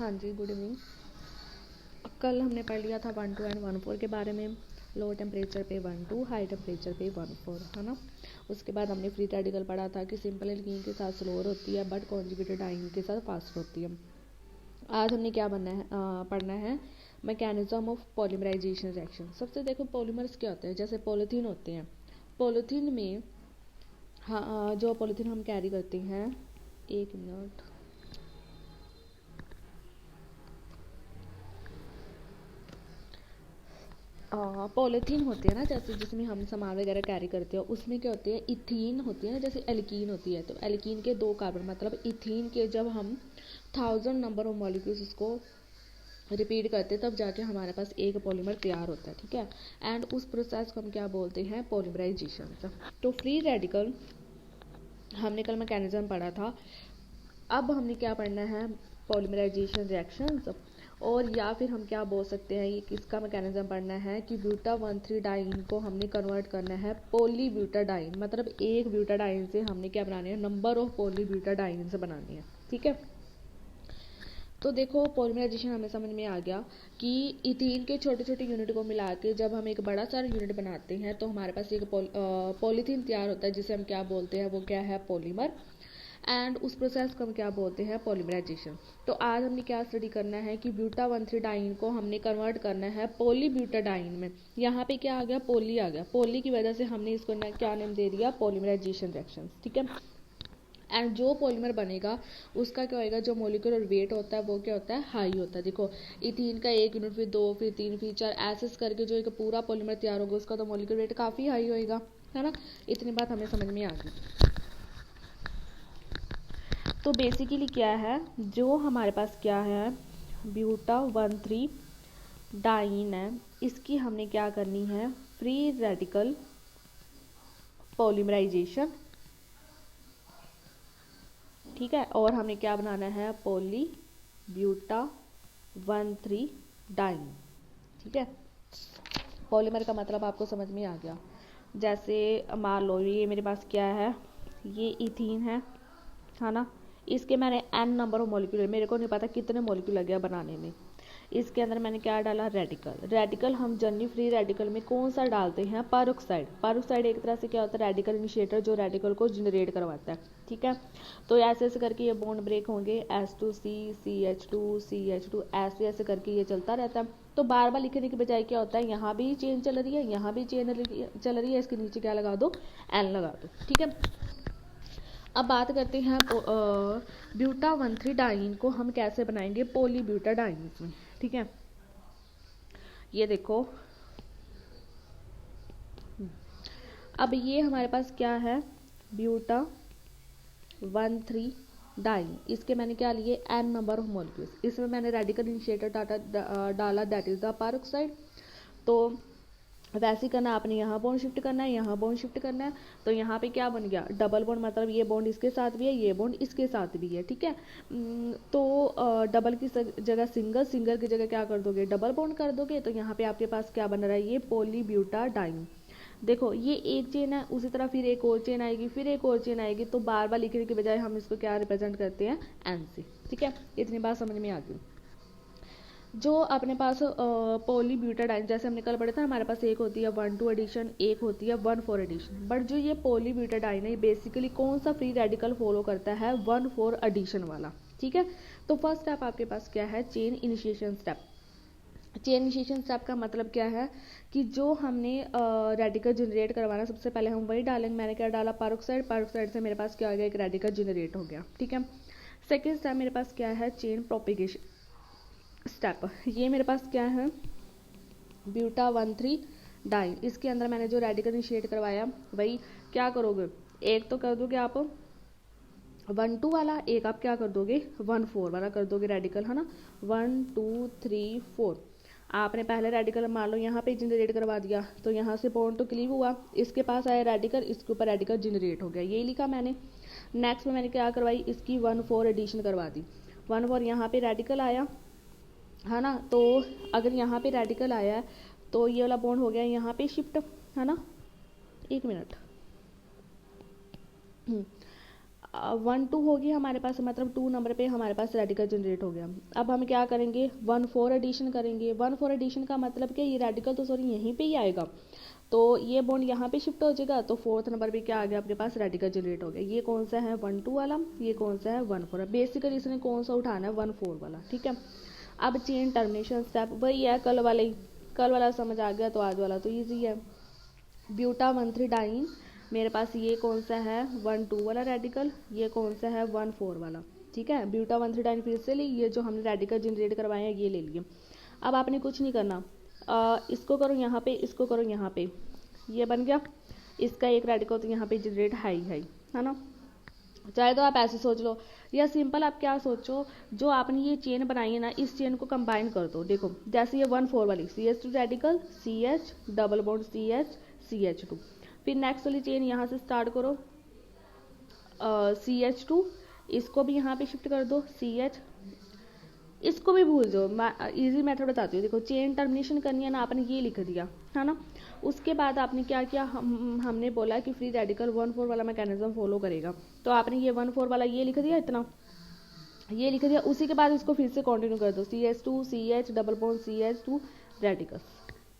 हाँ जी, good evening. कल हमने पढ़ लिया था 1 2 एंड 1 4 के बारे में। लो टेम्परेचर पे 1 2, हाई टेम्परेचर पे 1 4, है ना। उसके बाद हमने फ्री रेडिकल पढ़ा था कि सिंपल एल्कीन के साथ स्लोअर होती है बट कॉन्जुगेटेड आयन के साथ फास्ट होती है। आज हमने क्या पढ़ना है मैकेनिज्म ऑफ पॉलीमराइजेशन रिएक्शन। सबसे देखो पॉलीमर्स क्या होते हैं, जैसे पॉलीथीन होते हैं। पॉलीथीन में हाँ, जो पॉलीथीन हम कैरी करते हैं, एक मिनट, पॉलीथीन होते हैं ना, जैसे जिसमें हम सामान वगैरह कैरी करते हैं, उसमें क्या होती है, इथीन होती है ना, जैसे एल्कीन होती है। तो एल्कीन के 2 कार्बन, मतलब इथीन के जब हम 1000 नंबर ऑफ मॉलिक्यूल्स उसको रिपीट करते हैं तब जाके हमारे पास एक पॉलीमर तैयार होता है, ठीक है। एंड उस प्रोसेस को हम क्या बोलते हैं, पॉलीमराइजेशन। तो फ्री रेडिकल हमने कल मैकेनिज्म पढ़ा था। अब हमने क्या पढ़ना है, पॉलीमराइजेशन रिएक्शंस। और या फिर हम क्या बोल सकते हैं, ये किसका मैकेनिज्म पढ़ना है कि ब्यूटा 1,3 डाइन को हमने कन्वर्ट करना है पोली ब्यूटाडाइन, मतलब एक ब्यूटाडाइन से हमने क्या बनाने हैं, नंबर ऑफ पोली ब्यूटाडाइन से बनानी है, ठीक है। तो देखो पॉलीमराइजेशन हमें समझ में आ गया कि इथीन के छोटे छोटे यूनिट को मिला के जब हम एक बड़ा सारा यूनिट बनाते हैं तो हमारे पास एक पॉलीथीन तैयार होता है, जिसे हम क्या बोलते हैं, वो क्या है, पॉलीमर। एंड उस प्रोसेस को हम क्या बोलते हैं, पॉलीमराइजेशन। तो आज हमने क्या स्टडी करना है कि ब्यूटा 1,3 डाइन को हमने कन्वर्ट करना है पोली ब्यूटाडाइन में। यहाँ पे क्या आ गया, पोली आ गया। पोली की वजह से हमने इसको क्या नेम दे दिया, पॉलीमराइजेशन रिएक्शन, ठीक है। एंड जो पॉलीमर बनेगा उसका क्या होएगा, जो मोलिकुलर वेट होता है वो क्या होता है, हाई होता है। देखो इथीन का 1 यूनिट, फिर 2, फिर 3, फिर 4, ऐसे करके जो एक पूरा पॉलीमर तैयार होगा उसका तो मोलिकुलर वेट काफ़ी हाई होएगा, है ना। इतनी बात हमें समझ में आ गई। तो बेसिकली क्या है, जो हमारे पास क्या है, ब्यूटा 1,3 डाइन है, इसकी हमने क्या करनी है, फ्री रेडिकल पॉलीमराइजेशन, ठीक है। और हमें क्या बनाना है, पोली ब्यूटा 1,3 डाइन, ठीक है। पॉलीमर का मतलब आपको समझ में आ गया। जैसे मान लो ये मेरे पास क्या है, ये इथीन है ना। इसके मैंने n नंबर ऑफ मॉलिक्यूल, मेरे को नहीं पता कितने मॉलिक्यूल लगे बनाने में। इसके अंदर मैंने क्या डाला, रेडिकल। रेडिकल हम जनरली फ्री रेडिकल में कौन सा डालते हैं, पेरोक्साइड। पेरोक्साइड एक तरह से क्या होता है, रेडिकल इनिशिएटर, जो रेडिकल को जनरेट करवाता है, ठीक है। तो ऐसे ऐसे करके ये बॉन्ड ब्रेक होंगे, H2C CH2 CH2, ऐसे ऐसे करके ये चलता रहता है। तो बार बार लिखने के बजाय क्या होता है, यहाँ भी चेन चल रही है, यहाँ भी चेन चल रही है, इसके नीचे क्या लगा दो, N लगा दो, ठीक है। अब बात करते हैं ब्यूटा 1,3 डाइन को हम कैसे बनाएंगे पोली ब्यूटाडाइन में, ठीक है। ये देखो, अब ये हमारे पास क्या है, ब्यूटा 1,3 डाइन। इसके मैंने क्या लिए, n नंबर ऑफ मॉलिक्यूल्स। इसमें मैंने रेडिकल इनिशिएटर डाला, दैट इज द पेरोक्साइड। तो वैसे ही करना, आपने यहाँ बॉन्ड शिफ्ट करना है, यहाँ बॉन्ड शिफ्ट करना है। तो यहाँ पे क्या बन गया, डबल बॉन्ड, मतलब ये बॉन्ड इसके साथ भी है, ये बॉन्ड इसके साथ भी है, ठीक है। तो डबल की जगह सिंगल, सिंगल की जगह क्या कर दोगे, डबल बॉन्ड कर दोगे। तो यहाँ पे आपके पास क्या बन रहा है, ये पोली ब्यूटाडाइन। देखो ये एक चेन है, उसी तरह फिर एक और चेन आएगी, फिर एक और चेन आएगी। तो बार बार लिखने के बजाय हम इसको क्या रिप्रेजेंट करते हैं, एन से, ठीक है। इतनी बात समझ में आ गई। जो अपने पास पोली ब्यूटाडाइन, जैसे हमने कल पढ़ा था, हमारे पास एक होती है 1,2 एडिशन, एक होती है 1,4 एडिशन। बट जो ये पोली ब्यूटाडाइन है, बेसिकली कौन सा फ्री रेडिकल फॉलो करता है, 1,4 एडिशन वाला, ठीक है। तो फर्स्ट स्टेप आपके पास क्या है, chain initiation step. Chain initiation step का मतलब क्या है कि जो हमने रेडिकल जनरेट करवाना, सबसे पहले हम वही डालेंगे। मैंने क्या डाला, पेरोक्साइड। पेरोक्साइड से मेरे पास क्या हो गया, एक रेडिकल जनरेट हो गया, ठीक है। सेकेंड स्टेप मेरे पास क्या है, चेन प्रोपिगेशन स्टेप। ये मेरे पास क्या है, ब्यूटा 1,3 डाइन। इसके अंदर मैंने जो रेडिकल इनिशिएट करवाया, वही क्या करोगे, एक तो कर दोगे आप 1,2 वाला, एक आप क्या कर दोगे, 1,4 वाला कर दोगे रेडिकल, है ना। 1 2 3 4 आपने पहले रेडिकल मान लो यहाँ पे जनरेट करवा दिया, तो यहाँ से बॉन्ड तो क्लीव हुआ, इसके पास आया रेडिकल, इसके ऊपर रेडिकल जनरेट हो गया, यही लिखा मैंने। नेक्स्ट में मैंने क्या करवाई, इसकी 1,4 एडिशन करवा दी। 1,4 यहाँ पे रेडिकल आया, है ना। तो अगर यहाँ पे रेडिकल आया है तो ये वाला बॉन्ड हो गया यहाँ पे शिफ्ट, है ना। एक मिनट, 1 2 होगी हमारे पास, मतलब 2 नंबर पे हमारे पास रेडिकल जनरेट हो गया। अब हम क्या करेंगे, 1 4 एडिशन करेंगे। 1 4 एडिशन का मतलब क्या, ये रेडिकल तो सॉरी यहीं पे ही आएगा, तो ये बॉन्ड यहाँ पे शिफ्ट हो जाएगा, तो 4th नंबर पे क्या आ गया आपके पास, रेडिकल जनरेट हो गया। ये कौन सा है, 1 2 वाला, ये कौन सा है, 1 4। बेसिकली इसने कौन सा उठाना है, 1 4 वाला, ठीक है। अब चेन टर्मिनेशन स्टेप वही है, कल वाले ही, कल वाला समझ आ गया तो आज वाला तो ईजी है। ब्यूटा 1 3 डाइन, मेरे पास ये कौन सा है, 1 2 वाला रेडिकल, ये कौन सा है, 1 4 वाला, ठीक है। ब्यूटा 1 3 डाइन फिर से ली, ये जो हमने रेडिकल जनरेट करवाए हैं ये ले लिए। अब आपने कुछ नहीं करना, इसको करो यहाँ पे, इसको करो यहाँ पे, ये बन गया। इसका एक रेडिकल तो यहाँ पे जनरेट है ना। चाहे तो आप ऐसे सोच लो, या सिंपल आप क्या सोचो, जो आपने ये चेन बनाई है ना, इस चेन को कंबाइन कर दो। देखो जैसे ये 1 4 वाली CH2 radical, CH double bond CH CH2, फिर नेक्स्ट वाली चेन यहाँ से स्टार्ट करो, CH2, इसको भी यहाँ पे शिफ्ट कर दो, CH, इसको भी भूल जाओ, इजी मेथड बताती हूँ। देखो चेन टर्मिनेशन करनी है ना, आपने ये लिख दिया है ना। उसके बाद आपने क्या किया, हमने बोला कि फ्री रेडिकल 1 4 वाला मैकेनिज्म फॉलो करेगा, तो आपने ये 1 4 वाला ये लिख दिया, इतना ये लिख दिया। उसी के बाद इसको फिर से कंटिन्यू कर दो, CH2 CH double bond CH2 radicals,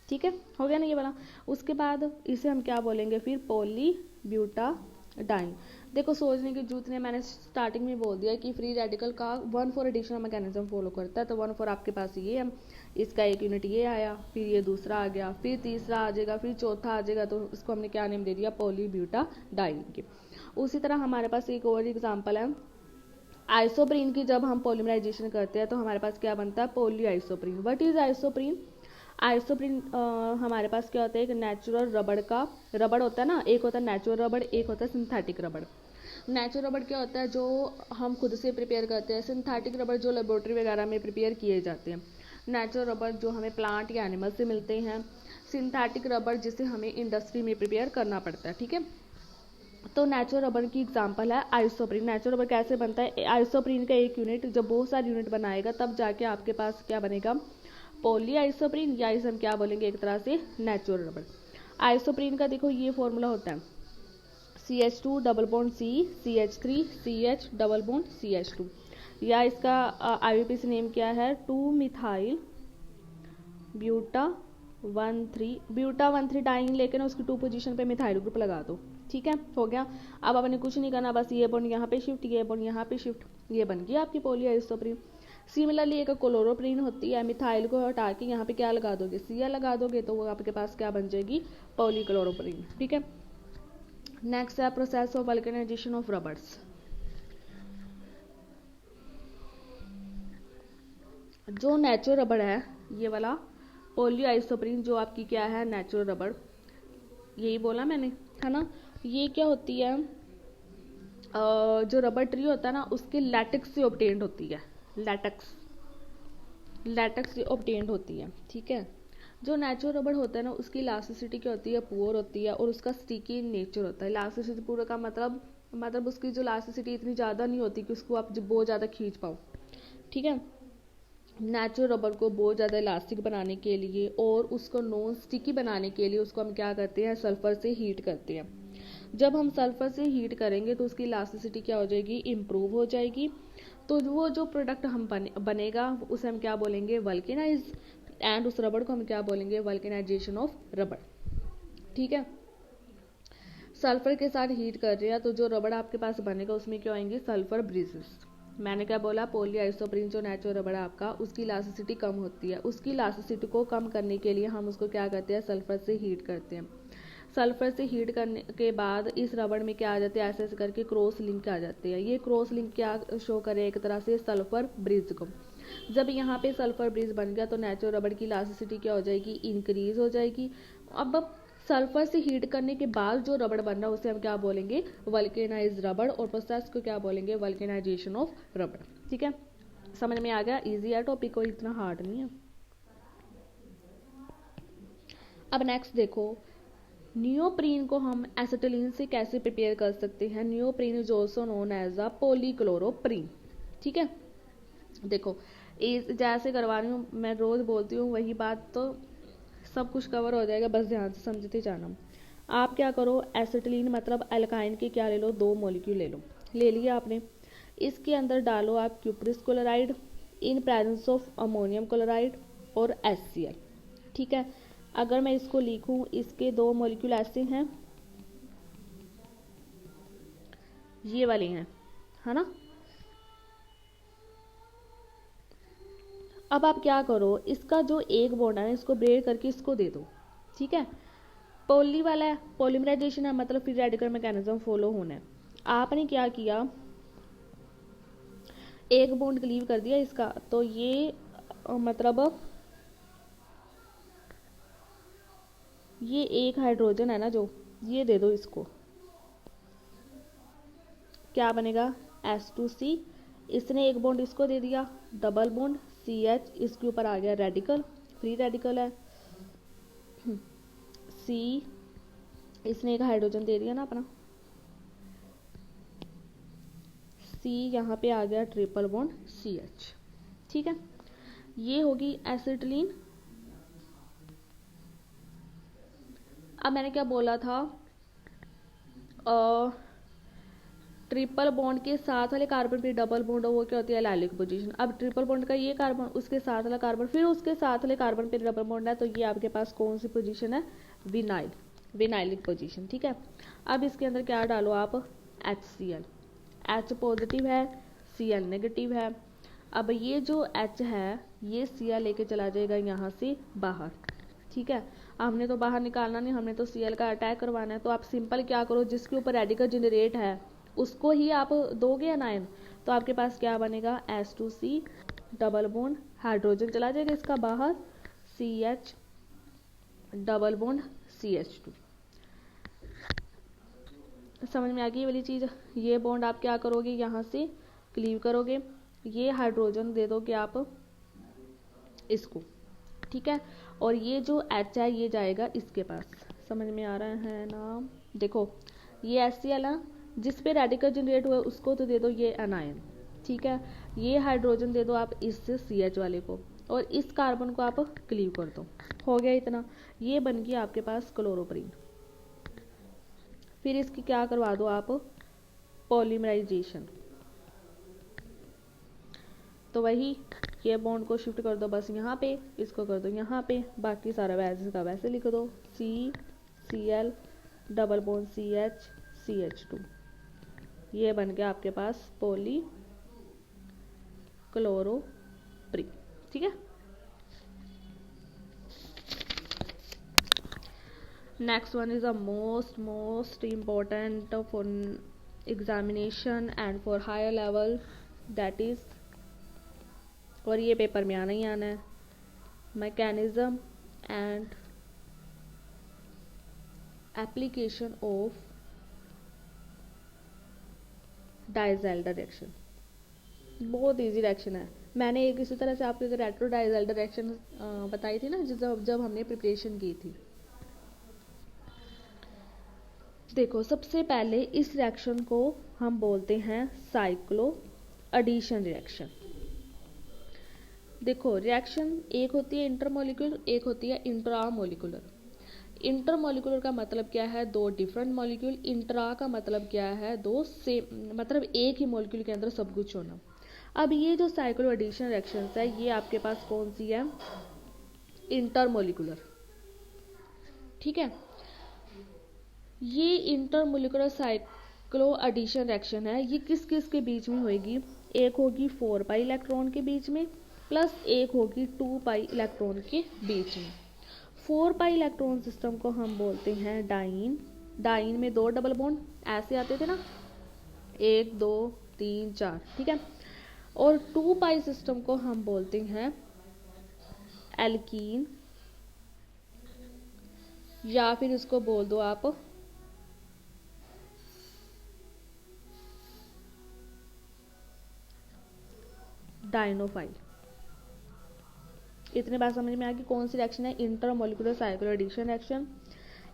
ठीक है, हो गया ना ये वाला। उसके बाद इसे हम क्या बोलेंगे फिर, पॉली ब्यूटा डाइन। देखो सोचने की जरूरत नहीं, मैंने स्टार्टिंग में बोल दिया कि फ्री रेडिकल का 1 4 एडिशनल मैकेनिज्म फॉलो करता है, तो 1 4 आपके पास ये है, इसका एक यूनिट ये आया, फिर ये दूसरा आ गया, फिर तीसरा आ जाएगा, फिर चौथा आ जाएगा, तो इसको हमने क्या नेम दे दिया, पॉली ब्यूटा डाइन के। उसी तरह हमारे पास एक और एग्जाम्पल है आइसोप्रीन की। जब हम पॉलीमराइजेशन करते हैं तो हमारे पास क्या बनता है, poly isoprene. What is isoprene, isoprene हमारे पास क्या होता है, एक नेचुरल रबड़ का, रबड़ होता है ना, एक होता है नेचुरल रबड़, एक होता है सिंथेटिक रबड़। नेचुरल रबड़ क्या होता है, जो हम खुद से प्रिपेयर करते हैं। सिंथेटिक रबड़ जो लेबोरेटरी वगैरह में प्रिपेयर किए जाते हैं। नेचुरल रबड़ जो हमें प्लांट या एनिमल से मिलते हैं। सिंथेटिक रबड़ जिसे हमें इंडस्ट्री में प्रिपेयर करना पड़ता है, ठीक है। तो नेचुरल रबड़ की एग्जांपल है आइसोप्रीन। नेचुरल रबड़ कैसे बनता है, आइसोप्रीन का एक यूनिट जब बहुत सारे यूनिट बनाएगा तब जाके आपके पास क्या बनेगा, पॉली आइसोप्रीन, या इसे हम क्या बोलेंगे, एक तरह से नेचुरल रबड़। आइसोप्रीन का देखो ये फॉर्मूला होता है, CH2 double bond C CH3 CH double bond CH2, या इसका IUPAC नेम क्या है, 2 मिथाइल ब्यूटा 1 3 ब्यूटा 1 3 डाइंग, लेकिन उसकी 2 पोजीशन पे मिथाइल ग्रुप लगा दो, ठीक है, हो गया। अब आपने कुछ नहीं करना, बस ये बॉन्ड यहाँ पे शिफ्ट, ये बॉन्ड यहाँ पे शिफ्ट, ये बन गई आपकी पॉली आइसोप्रीन। सिमिलरली एक क्लोरोप्रीन होती है, मिथाइल को हटा के यहाँ पे क्या लगा दोगे, Cl लगा दोगे, तो वो आपके पास क्या बन जाएगी, पॉली क्लोरोप्रीन, ठीक है। नेक्स्ट है process of vulcanization of rubbers. जो नेचुरल रबड़ है ये वाला पॉली आइसोप्रीन, जो आपकी क्या है, नेचुरल रबड़, यही बोला मैंने, है ना। ये क्या होती है, जो रबर ट्री होता है ना, उसके लैटेक्स से ऑब्टेन्ड होती है, लैटेक्स से ऑब्टेन्ड होती है, ठीक है। जो नेचुरल रबड़ होता है ना, उसकी इलास्टिसिटी क्या होती है, पुअर होती है, और उसका स्टिकी नेचर होता है। इलास्टिसिटी पूरा का मतलब उसकी जो इलास्टिसिटी इतनी ज़्यादा नहीं होती कि उसको आप बहुत ज़्यादा खींच पाओ, ठीक है। नेचुरल रबर को बहुत ज़्यादा इलास्टिक बनाने के लिए और उसको नॉन स्टिकी बनाने के लिए उसको हम क्या करते हैं, सल्फर से हीट करते हैं। जब हम सल्फर से हीट करेंगे तो उसकी इलास्टिसिटी क्या हो जाएगी, इम्प्रूव हो जाएगी। तो वो जो प्रोडक्ट हम बनेगा उसे हम क्या बोलेंगे, वल्केनाइज, एंड उस रबड़ को हम क्या बोलेंगे, वल्केनाइजेशन ऑफ रबड़, ठीक है। सल्फर के साथ हीट कर रहे हैं तो जो रबड़ आपके पास बनेगा उसमें क्या आएंगे, सल्फर ब्रिजेस। मैंने क्या बोला, पॉली आइसोप्रीन जो नेचुरल रबड़ है आपका, उसकी इलास्टिसिटी कम होती है। उसकी इलास्टिसिटी को कम करने के लिए हम उसको क्या करते हैं, सल्फर से हीट करते हैं। सल्फर से हीट करने के बाद इस रबड़ में क्या आ जाते हैं, ऐसे ऐसे करके क्रॉस लिंक आ जाते हैं। ये क्रॉस लिंक क्या शो करे, एक तरह से सल्फर ब्रिज को। जब यहाँ पे सल्फर ब्रिज बन गया तो नेचुरल रबड़ की इलास्टिसिटी क्या हो जाएगी, इंक्रीज हो जाएगी। अब सल्फर से हीट करने के बाद जो रबड़ बन रहा है उसे हम क्या बोलेंगे, वल्केनाइज रबड़, और प्रोसेस को क्या बोलेंगे, वल्केनाइजेशन ऑफ रबड़, ठीक है। समझ में आ गया, इजी है टॉपिक, कोई इतना हार्ड नहीं है। अब नेक्स्ट देखो, नियोप्रीन को हम एसिटिलीन से कैसे प्रिपेयर कर सकते हैं। Neoprene is also known as a polychloroprene, ठीक है। देखो जैसे करवा रही हूँ मैं, रोज बोलती हूँ वही बात, तो सब कुछ कवर हो जाएगा, बस ध्यान से समझते जाना। आप क्या करो, एसिटिलीन मतलब एल्काइन के क्या ले लो, 2 मॉलिक्यूल ले लो, ले लिया आपने। इसके अंदर डालो आप cuprous chloride in presence of ammonium chloride और HCl। ठीक है, अगर मैं इसको लिखूं, इसके दो मॉलिक्यूल ऐसे हैं, ये वाले हैं, है ना। अब आप क्या करो, इसका जो एक बॉन्ड है इसको ब्रेक करके इसको दे दो। ठीक है, पॉली वाला है, पॉलीमराइजेशन है, मतलब फ्री रेडिकल मैकेनिज्म फॉलो होना है। आपने क्या किया, एक बॉन्ड क्लीव कर दिया इसका, तो ये मतलब ये एक हाइड्रोजन है ना जो, ये दे दो इसको, क्या बनेगा H2C। इसने एक बॉन्ड इसको दे दिया, डबल बॉन्ड CH, इसके ऊपर आ गया रेडिकल, फ्री रेडिकल है C, इसने एक हाइड्रोजन दे दिया ना अपना C, यहाँ पे आ गया ट्रिपल बॉन्ड CH। ठीक है, ये होगी एसिटिलीन। अब मैंने क्या बोला था, ट्रिपल बॉन्ड के साथ वाले कार्बन पे डबल बॉन्ड हो, वो क्या होती है एलाइलिक पोजीशन। अब ट्रिपल बॉन्ड का ये कार्बन, उसके साथ वाला कार्बन, फिर उसके साथ वाले कार्बन पे डबल बॉन्ड है, तो ये आपके पास कौन सी पोजीशन है, विनाइल, विनाइलिक पोजीशन। ठीक है, अब इसके अंदर क्या डालो आप, HCl, H पॉजिटिव है, Cl नेगेटिव है। अब ये जो H है ये Cl लेके चला जाएगा यहाँ से बाहर। ठीक है, हमने तो बाहर निकालना नहीं, हमने तो Cl का अटैक करवाना है। तो आप सिंपल क्या करो, जिसके ऊपर रेडिकल जनरेट है उसको ही आप दोगे अनायन, तो आपके पास क्या बनेगा, H2C, डबल बॉन्ड, हाइड्रोजन चला जाएगा इसका बाहर, CH, डबल बॉन्ड CH2। समझ में आ गई वाली चीज़। ये बॉन्ड आप क्या करोगे, यहाँ से क्लीव करोगे, ये हाइड्रोजन दे दोगे आप इसको। ठीक है, और ये जो H है ये जाएगा इसके पास। समझ में आ रहा है ना। देखो ये HCl है, जिस पे रेडिकल जनरेट हुआ उसको तो दे दो ये अनायन। ठीक है, ये हाइड्रोजन दे दो आप इस CH वाले को, और इस कार्बन को आप क्लीव कर दो। हो गया इतना, ये बन गया आपके पास क्लोरोप्रीन। फिर इसकी क्या करवा दो आप, पॉलीमराइजेशन। तो वही ये बॉन्ड को शिफ्ट कर दो बस यहाँ पे, इसको कर दो यहाँ पे, बाकी सारा वैसे का वैसे लिख दो, CCl, double bond CH, CH2। ये बन गया आपके पास पॉली क्लोरोप्रीन। ठीक है, next one is the most important for examination and for higher level, that is, और ये पेपर में आना ही आना है, mechanism and application of Diels Alder reaction. बहुत इजी रिएक्शन है। मैंने एक इसी तरह से आपको एक रेट्रो डाइजेल्डर रिएक्शन बताई थी ना, जब हमने प्रिपरेशन की थी। देखो सबसे पहले इस रिएक्शन को हम बोलते हैं साइक्लो एडिशन रिएक्शन। देखो रिएक्शन एक होती है इंटरमोलिकुलर, एक होती है इंट्रामोलिकुलर। इंटरमोलिकुलर का मतलब क्या है, दो डिफरेंट मॉलिक्यूल। इंट्रा का मतलब क्या है, दो सेम, मतलब एक ही मॉलिक्यूल के अंदर सब कुछ होना। अब ये जो साइक्लो एडिशन रिएक्शंस है ये आपके पास कौन सी है, इंटरमोलिकुलर। ठीक है, ये इंटरमोलिकुलर साइक्लो एडिशन रिएक्शन है, ये किस किस के बीच में होगी, एक होगी 4 पाई इलेक्ट्रॉन के बीच में, प्लस एक होगी 2 पाई इलेक्ट्रॉन के बीच में। 4 पाई इलेक्ट्रॉन सिस्टम को हम बोलते हैं डाइन। डाइन में 2 डबल बॉन्ड ऐसे आते थे ना, 1 2 3 4। ठीक है, और 2 पाई सिस्टम को हम बोलते हैं एल्कीन, या फिर इसको बोल दो आप डाइनोफाइल। इतने बात समझ में आ गई कौन सी रिएक्शन है, इंटरमोलिकुलर साइक्लो एडिशन रिएक्शन।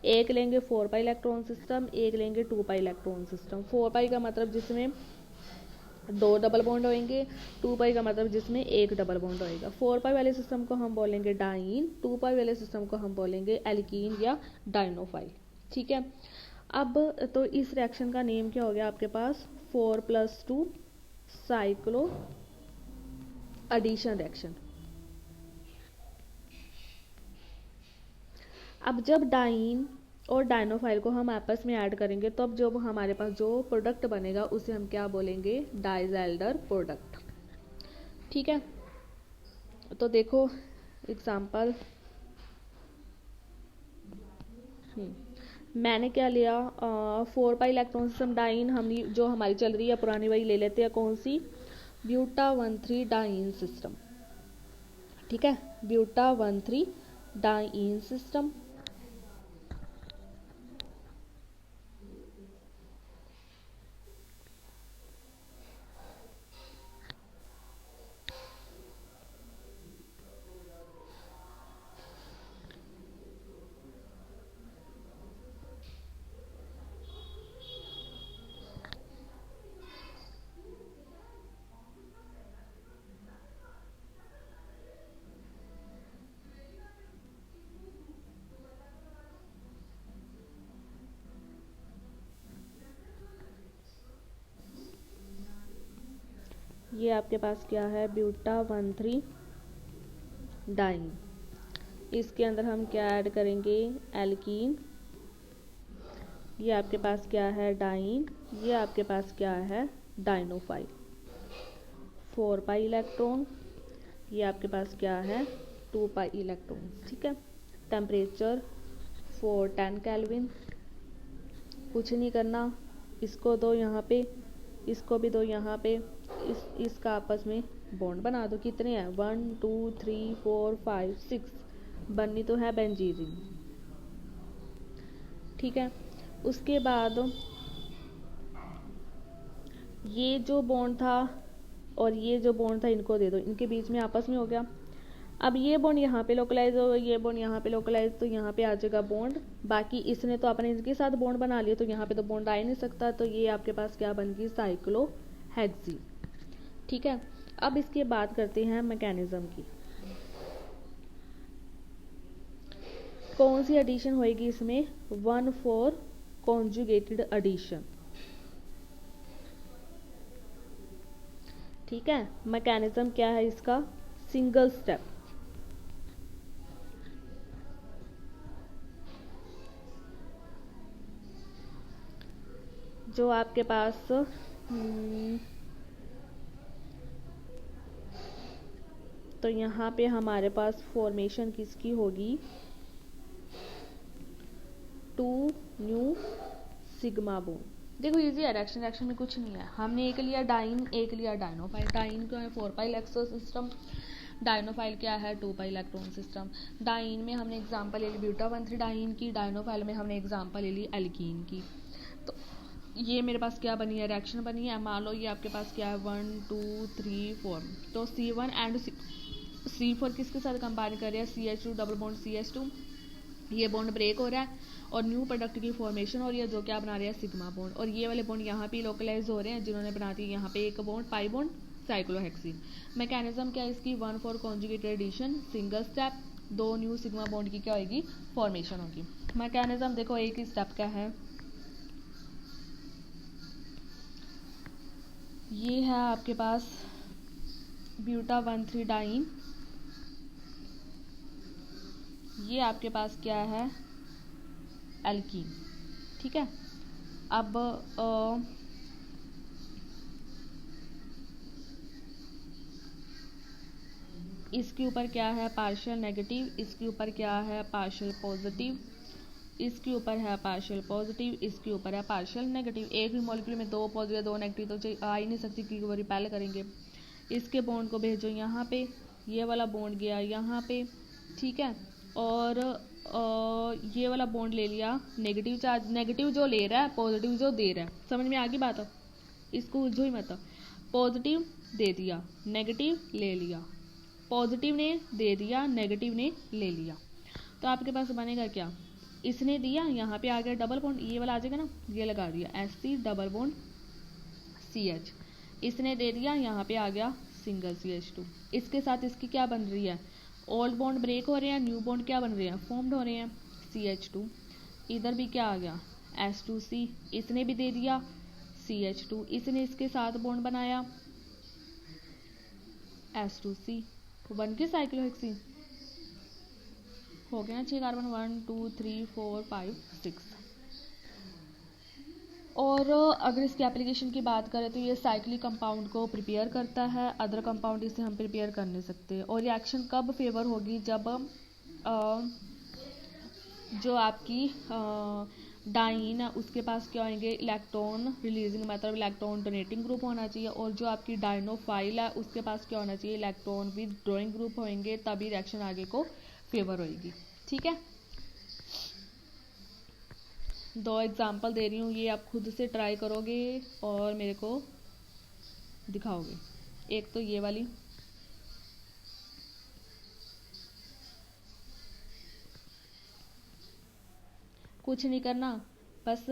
एक लेंगे 4 पाई इलेक्ट्रॉन सिस्टम, एक लेंगे 2 पाई इलेक्ट्रॉन सिस्टम। 4 पाई का मतलब जिसमें 2 डबल बॉन्ड होंगे, 2 पाई का मतलब जिसमें 1 डबल बॉन्ड होएगा। 4 पाई वाले सिस्टम को हम बोलेंगे डाइन, 2 पाई वाले सिस्टम को हम बोलेंगे एल्कीन या डाइनोफाइल। ठीक है, अब तो इस रिएक्शन का नेम क्या हो गया आपके पास, 4+2 साइक्लो एडिशन रिएक्शन। अब जब डाइन और डाइनोफाइल को हम आपस में ऐड करेंगे तो अब जो हमारे पास जो प्रोडक्ट बनेगा उसे हम क्या बोलेंगे, डाइज़ाइलर प्रोडक्ट। ठीक है, तो देखो एग्जाम्पल, मैंने क्या लिया, 4 पाई इलेक्ट्रॉन सिस्टम डाइन, हम जो हमारी चल रही है पुरानी वही ले लेते हैं, कौन सी, ब्यूटा 1,3 डाइन सिस्टम। ठीक है, ब्यूटा 1,3 डाइन सिस्टम। ये आपके पास क्या है, ब्यूटा 1,3 डाइन। इसके अंदर हम क्या ऐड करेंगे, एल्कीन। ये आपके पास क्या है, डाइन। ये आपके पास क्या है, डाइनोफाइल। 4 पाई इलेक्ट्रॉन, ये आपके पास क्या है, 2 पाई इलेक्ट्रॉन। ठीक है, टेम्परेचर 410 केल्विन। कुछ नहीं करना, इसको दो यहाँ पे, इसको भी दो यहाँ पे, इसका आपस में बॉन्ड बना दो। कितने हैं, 1 2 3 4 5 6, बननी तो है बेंजीन। ठीक है, उसके बाद ये जो बॉन्ड था और ये जो बॉन्ड था इनको दे दो, इनके बीच में आपस में हो गया। अब ये बॉन्ड यहाँ पे लोकलाइज हो, ये बॉन्ड यहाँ पे लोकलाइज, तो यहाँ पे आ जाएगा बॉन्ड। बाकी इसने तो अपने इनके साथ बॉन्ड बना लिया, तो यहाँ पे तो बॉन्ड आ ही नहीं सकता, तो ये आपके पास क्या बन गई, साइक्लोहेक्सीन। ठीक है, अब इसकी बात करते हैं मैकेनिज्म की। कौन सी एडिशन होएगी इसमें, 1,4 कॉन्जुगेटेड एडिशन। ठीक है, मैकेनिज्म क्या है इसका, सिंगल स्टेप। जो आपके पास तो यहाँ पे हमारे पास फॉर्मेशन किसकी होगी, 2 न्यू सिग्मा बॉन्ड। देखो इजी है, रिएक्शन में कुछ नहीं है। हमने एक लिया डाइन, एक लिया डाइनोफाइल। डाइन क्या है, 4 पाई इलेक्ट्रॉन सिस्टम। डाइनोफाइल क्या है, 2 पाई इलेक्ट्रॉन सिस्टम। डाइन में हमने एग्जांपल ले ली ब्यूटा 1,3 डाइन की, डाइनोफाइल में हमने एग्जांपल ले ली एल्कीन की। तो ये मेरे पास क्या बनी है, रिएक्शन बनी है। मान लो ये आपके पास क्या है, 1 2 3 4, तो C1 एंड C4 किसके साथ कंबाइन कर रहे हैं, CH2 डबल बॉन्ड CH2। ये बॉन्ड ब्रेक हो रहा है और न्यू प्रोडक्ट की फॉर्मेशन हो रही है, जो क्या बना रहे हैं, सिग्मा बॉन्ड। और ये वाले बॉन्ड यहाँ पे लोकलाइज हो रहे हैं, जिन्होंने बना दी यहाँ पे एक bond, pi bond, cyclohexene. Mechanism क्या है इसकी, 1,4 conjugated addition, single step, 2 new sigma bond की क्या होगी, फॉर्मेशन होगी। मैकेनिज्म देखो एक ही स्टेप का है। ये है आपके पास ब्यूटा 1,3 डाइन, ये आपके पास क्या है, एल्कीन। ठीक है, अब इसके ऊपर क्या है, पार्शियल नेगेटिव, इसके ऊपर क्या है, पार्शियल पॉजिटिव, इसके ऊपर है पार्शियल पॉजिटिव, इसके ऊपर है पार्शियल नेगेटिव। एक भी मॉलिक्यूल में 2 पॉजिटिव 2 नेगेटिव तो आ ही नहीं सकती, क्योंकि वो रिपेल करेंगे। इसके बॉन्ड को भेजो यहाँ पे, ये वाला बॉन्ड गया यहाँ पे। ठीक है, और ये वाला बॉन्ड ले लिया, नेगेटिव चार्ज, नेगेटिव जो ले रहा है पॉजिटिव जो दे रहा है। समझ में आ गई बात, इसको उलझो ही मत। पॉजिटिव दे दिया, नेगेटिव ले लिया, पॉजिटिव ने दे दिया, नेगेटिव ने ले लिया, तो आपके पास बनेगा क्या, इसने दिया, यहाँ पे आ गया डबल बॉन्ड, ये वाला आ जाएगा ना, ये लगा दिया Sc डबल बॉन्ड CH। इसने दे दिया, यहाँ पे आ गया सिंगल CH2। इसके साथ इसकी क्या बन रही है, ओल्ड बॉन्ड ब्रेक हो रहे हैं, न्यू बॉन्ड क्या बन रहे हैं, फॉर्म्ड हो रहे हैं, CH2। इधर भी क्या आ गया, H2C, इसने भी दे दिया CH2, इसने इसके साथ बॉन्ड बनाया H2C, तो बन के साइक्लोहेक्सीन हो गया 6 कार्बन, 1 2 3 4 5 6। और अगर इसकी एप्लीकेशन की बात करें तो ये साइक्लिक कंपाउंड को प्रिपेयर करता है, अदर कंपाउंड इसे हम प्रिपेयर कर नहीं सकते। और रिएक्शन कब फेवर होगी, जब जो आपकी डाइन है उसके पास क्या होंगे, इलेक्ट्रॉन रिलीजिंग मतलब इलेक्ट्रॉन डोनेटिंग ग्रुप होना चाहिए, और जो आपकी डाइनोफाइल है उसके पास क्या होना चाहिए, इलेक्ट्रॉन विदड्रॉइंग ग्रुप होंगे, तभी रिएक्शन आगे को फेवर होगी। ठीक है, 2 एग्जाम्पल दे रही हूँ, ये आप खुद से ट्राई करोगे और मेरे को दिखाओगे। एक तो ये वाली, कुछ नहीं करना, बस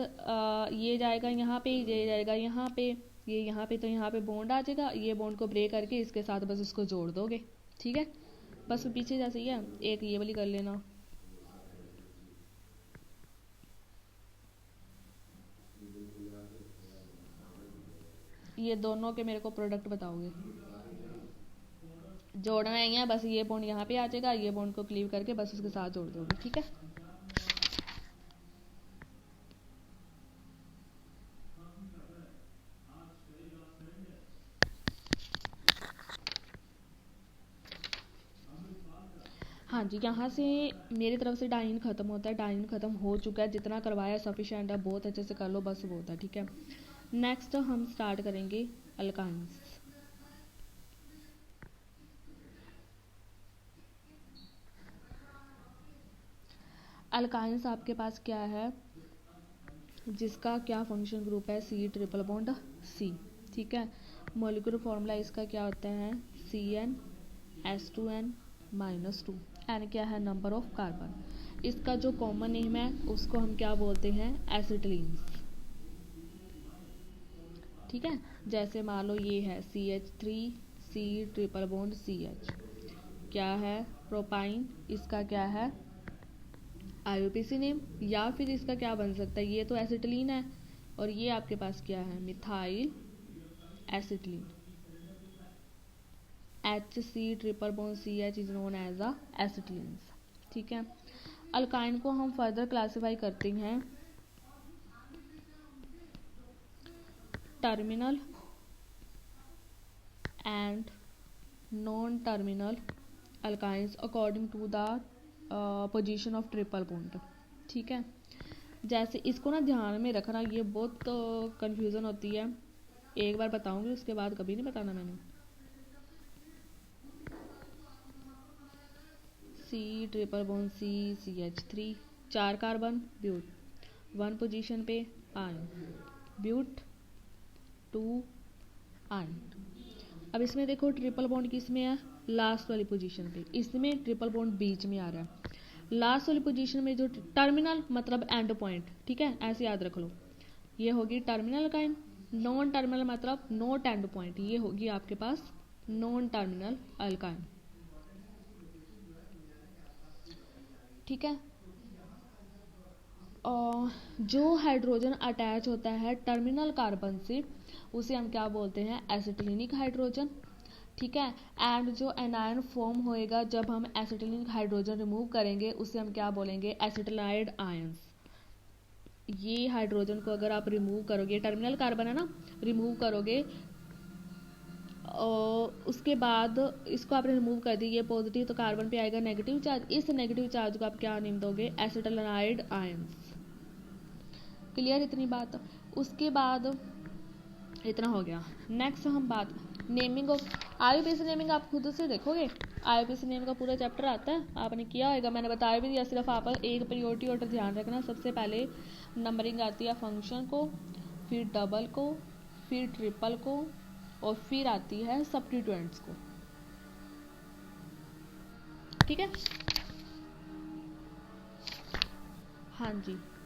ये जाएगा यहाँ पे, ये जाएगा यहाँ पे, ये यहाँ पे, तो यहाँ पे बॉन्ड आ जाएगा, ये बॉन्ड को ब्रेक करके इसके साथ बस इसको जोड़ दोगे। ठीक है, बस पीछे जैसे ही है, एक ये वाली कर लेना, ये दोनों के मेरे को प्रोडक्ट बताओगे। जोड़ना नहीं है, बस ये बॉन्ड यहाँ पे आ जाएगा, ये बॉन्ड को क्लीव करके बस उसके साथ जोड़ दोगे। ठीक है, हाँ जी, यहाँ से मेरी तरफ से डाइन ख़त्म होता है, डाइन ख़त्म हो चुका है, जितना करवाया सफिशेंट है, बहुत अच्छे से कर लो, बस वो होता है। ठीक है, नेक्स्ट हम स्टार्ट करेंगे अल्काइंस। अल्काइंस आपके पास क्या है, जिसका क्या फंक्शन ग्रुप है, C ट्रिपल बॉन्ड C। ठीक है, मॉलिक्यूलर फॉर्मूला इसका क्या होता है, CnH2n -2, एन क्या है, नंबर ऑफ कार्बन। इसका जो कॉमन नेम है उसको हम क्या बोलते हैं, एसिटिलीन्स। ठीक है, जैसे मान लो ये है CH3C ट्रिपल बॉन्ड CH, क्या है, प्रोपाइन, इसका क्या है, IUPAC नेम, या फिर इसका क्या बन सकता है, ये तो एसिटिलीन है, और ये आपके पास क्या है, methyl acetylene. HC triple bond CH is known as a acetylenes. ठीक है, अल्काइन को हम फर्दर क्लासिफाई करते हैं terminal and non terminal alkynes according to the position of triple bond. ठीक है, जैसे इसको ना ध्यान में रखना, ये बहुत कंफ्यूजन होती है, एक बार बताऊंगी उसके बाद कभी नहीं बताना मैंने। C triple bond C CH3, 4 carbon, but, 1 position पे आयन, ब्यूट 2 आयन। अब इसमें देखो ट्रिपल बॉन्ड किस में है, लास्ट वाली पोजीशन पे, इसमें ट्रिपल बॉन्ड बीच में आ रहा है। लास्ट वाली पोजीशन में जो टर्मिनल मतलब एंड पॉइंट, ठीक है, ऐसे याद रख लो, ये होगी टर्मिनल अल्काइन। नॉन टर्मिनल मतलब नॉट एंड पॉइंट, ये होगी आपके पास नॉन टर्मिनल अल्काइन। ठीक है, और जो हाइड्रोजन अटैच होता है टर्मिनल कार्बन से उसे हम क्या बोलते हैं, एसिटिलिनिक हाइड्रोजन। ठीक है, एंड जो एनायन फॉर्म होएगा जब हम एसिटिलिनिक हाइड्रोजन रिमूव करेंगे उसे हम क्या बोलेंगे, एसिटिलाइड आयंस। ये हाइड्रोजन को अगर आप रिमूव करोगे, टर्मिनल कार्बन है ना, रिमूव करोगे और उसके बाद इसको आपने रिमूव कर दी, ये पॉजिटिव, तो कार्बन पे आएगा नेगेटिव चार्ज, इस नेगेटिव चार्ज को आप क्या नेम दोगे, एसिटिलाइड आयंस। क्लियर इतनी बात। उसके बाद इतना हो गया। नेक्स्ट हम बात नेमिंग ऑफ IUPAC नेमिंग, आप खुद से देखोगे, IUPAC नेम का पूरा चैप्टर आता है, आपने किया होगा, मैंने बताया भी दिया, सिर्फ आप एक प्रायोरिटी ऑर्डर ध्यान रखना। सबसे पहले नंबरिंग आती है फंक्शन को, फिर डबल को, फिर ट्रिपल को, और फिर आती है सब्स्टिट्यूएंट्स को। ठीक है, हाँ जी।